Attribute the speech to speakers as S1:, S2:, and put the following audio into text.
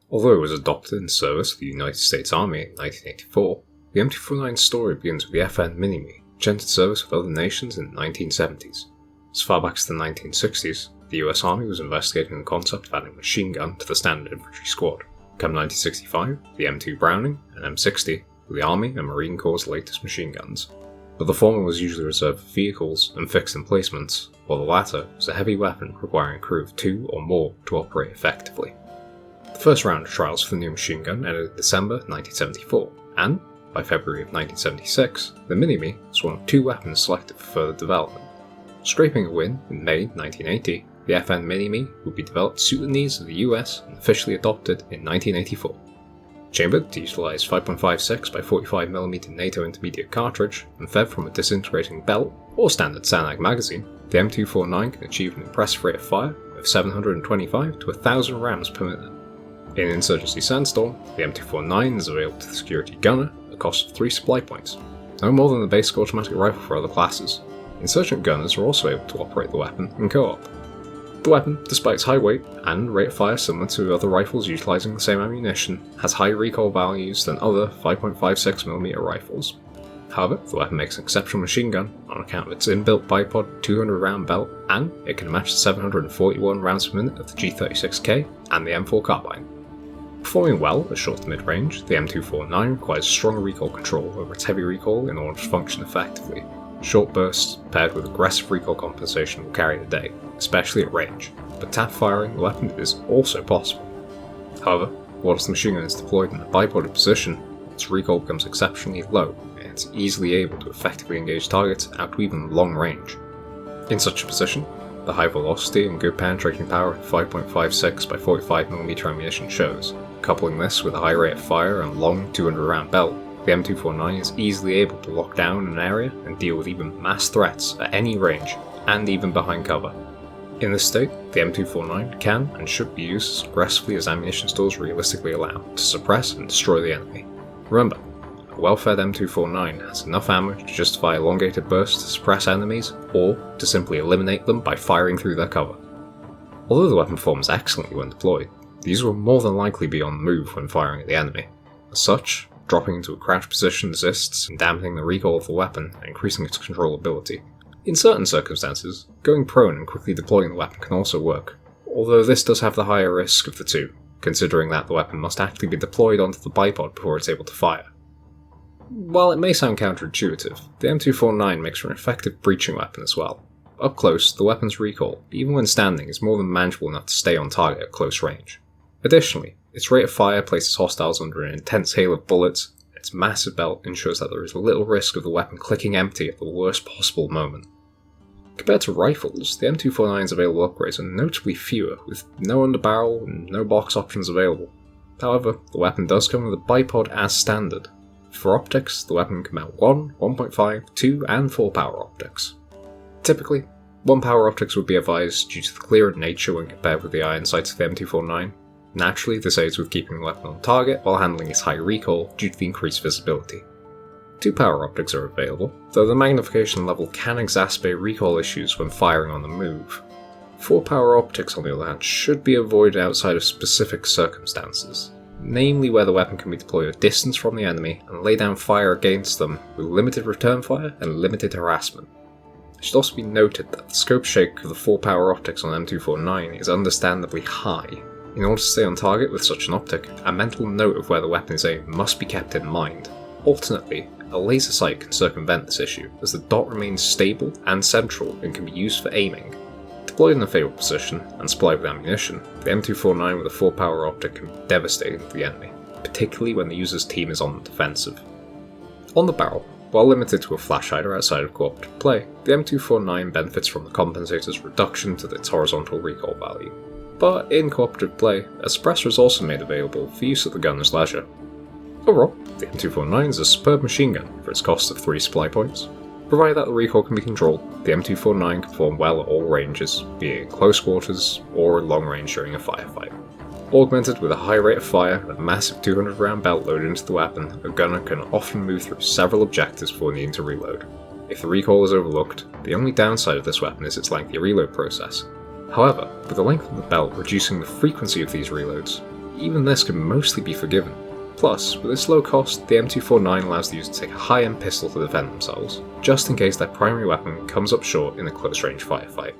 S1: Although it was adopted in service of the United States Army in 1984, the M249's story begins with the FN Minimi, which entered service with other nations in the 1970s. As far back as the 1960s, the US Army was investigating the concept of adding a machine gun to the standard infantry squad. Come 1965, the M2 Browning and M60 were the Army and Marine Corps' latest machine guns, but the former was usually reserved for vehicles and fixed emplacements, while the latter was a heavy weapon requiring a crew of 2 or more to operate effectively. The first round of trials for the new machine gun ended in December 1974, and, by February of 1976, the Minimi was one of 2 weapons selected for further development. Scraping a win in May 1980, the FN Minimi would be developed to suit the needs of the US and officially adopted in 1984. Chambered to utilise 5.56 by 45mm NATO intermediate cartridge and fed from a disintegrating belt or standard SANAG magazine, the M249 can achieve an impressive rate of fire of 725 to 1000 rounds per minute. In Insurgency Sandstorm, the M249 is available to the security gunner at a cost of 3 supply points, no more than the basic automatic rifle for other classes. Insurgent gunners are also able to operate the weapon in co-op. The weapon, despite its high weight and rate of fire similar to other rifles utilising the same ammunition, has higher recoil values than other 5.56mm rifles. However, the weapon makes an exceptional machine gun on account of its inbuilt bipod 200 round belt, and it can match the 741 rounds per minute of the G36K and the M4 carbine. Performing well at short to mid-range, the M249 requires stronger recoil control over its heavy recoil in order to function effectively. Short bursts, paired with aggressive recoil compensation, will carry the day, especially at range, but tap firing the weapon is also possible. However, once the machine gun is deployed in a bipoded position, its recoil becomes exceptionally low, and it's easily able to effectively engage targets out to even long range. In such a position, the high velocity and good penetrating power of 5.56 by 45mm ammunition shows. Coupling this with a high rate of fire and long 200 round belt, the M249 is easily able to lock down an area and deal with even mass threats at any range, and even behind cover. In this state, the M249 can and should be used as aggressively as ammunition stores realistically allow to suppress and destroy the enemy. Remember, a well-fed M249 has enough ammo to justify elongated bursts to suppress enemies, or to simply eliminate them by firing through their cover. Although the weapon performs excellently when deployed, these will more than likely be on the move when firing at the enemy. As such, dropping into a crouched position assists in dampening the recoil of the weapon and increasing its controllability. In certain circumstances, going prone and quickly deploying the weapon can also work, although this does have the higher risk of the two, considering that the weapon must actually be deployed onto the bipod before it's able to fire. While it may sound counterintuitive, the M249 makes for an effective breaching weapon as well. Up close, the weapon's recoil, even when standing, is more than manageable enough to stay on target at close range. Additionally, its rate of fire places hostiles under an intense hail of bullets, and its massive belt ensures that there is little risk of the weapon clicking empty at the worst possible moment. Compared to rifles, the M249's available upgrades are notably fewer, with no underbarrel and no box options available. However, the weapon does come with a bipod as standard. For optics, the weapon can mount 1, 1.5, 2, and 4 power optics. Typically, 1 power optics would be advised due to the clearer nature when compared with the iron sights of the M249. Naturally, this aids with keeping the weapon on target while handling its high recoil due to the increased visibility. 2 power optics are available, though the magnification level can exacerbate recoil issues when firing on the move. 4 power optics, on the other hand, should be avoided outside of specific circumstances, namely where the weapon can be deployed a distance from the enemy and lay down fire against them with limited return fire and limited harassment. It should also be noted that the scope shake of the 4 power optics on M249 is understandably high. In order to stay on target with such an optic, a mental note of where the weapon is aimed must be kept in mind. Alternately, a laser sight can circumvent this issue, as the dot remains stable and central and can be used for aiming. Deployed in a favourable position and supplied with ammunition, the M249 with a 4 power optic can be devastating to the enemy, particularly when the user's team is on the defensive. On the barrel, while limited to a flash hider outside of cooperative play, the M249 benefits from the compensator's reduction to its horizontal recoil value. But in cooperative play, a suppressor is also made available for use at the gunner's leisure. Overall, the M249 is a superb machine gun for its cost of 3 supply points. Provided that the recoil can be controlled, the M249 can perform well at all ranges, be it in close quarters or long range during a firefight. Augmented with a high rate of fire and a massive 200 round belt loaded into the weapon, a gunner can often move through several objectives before needing to reload. If the recoil is overlooked, the only downside of this weapon is its lengthy reload process. However, with the length of the belt reducing the frequency of these reloads, even this can mostly be forgiven. Plus, with its low cost, the M249 allows the user to take a high-end pistol to defend themselves, just in case their primary weapon comes up short in a close-range firefight.